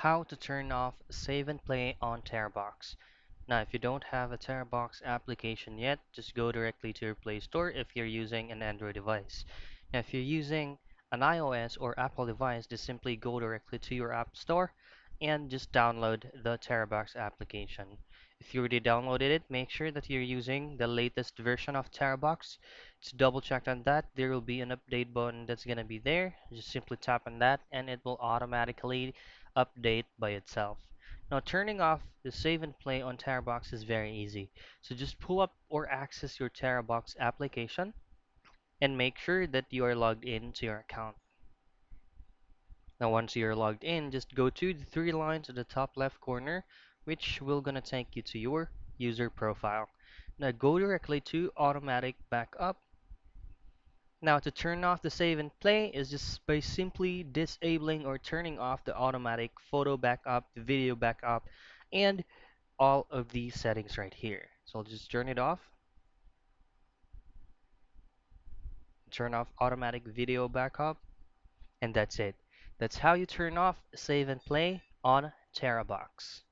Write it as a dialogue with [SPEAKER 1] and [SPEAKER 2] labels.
[SPEAKER 1] how to turn off save and play on Terabox. Now, if you don't have a Terabox application yet, just go directly to your Play Store if you're using an Android device. Now, if you're using an iOS or Apple device, just simply go directly to your App Store and just download the Terabox application. If you already downloaded it, make sure that you're using the latest version of Terabox. To double check on that, there will be an update button that's going to be there. Just simply tap on that and it will automatically update by itself. Now, turning off the save and play on Terabox is very easy. So just pull up or access your Terabox application and make sure that you are logged in to your account. Now, once you're logged in, just go to the three lines at the top left corner, which will gonna take you to your user profile. Now, go directly to automatic backup. Now, to turn off the save and play is just by simply disabling or turning off the automatic photo backup, the video backup, and all of these settings right here. So I'll just turn it off, turn off automatic video backup, and that's it. That's how you turn off save and play on Terabox.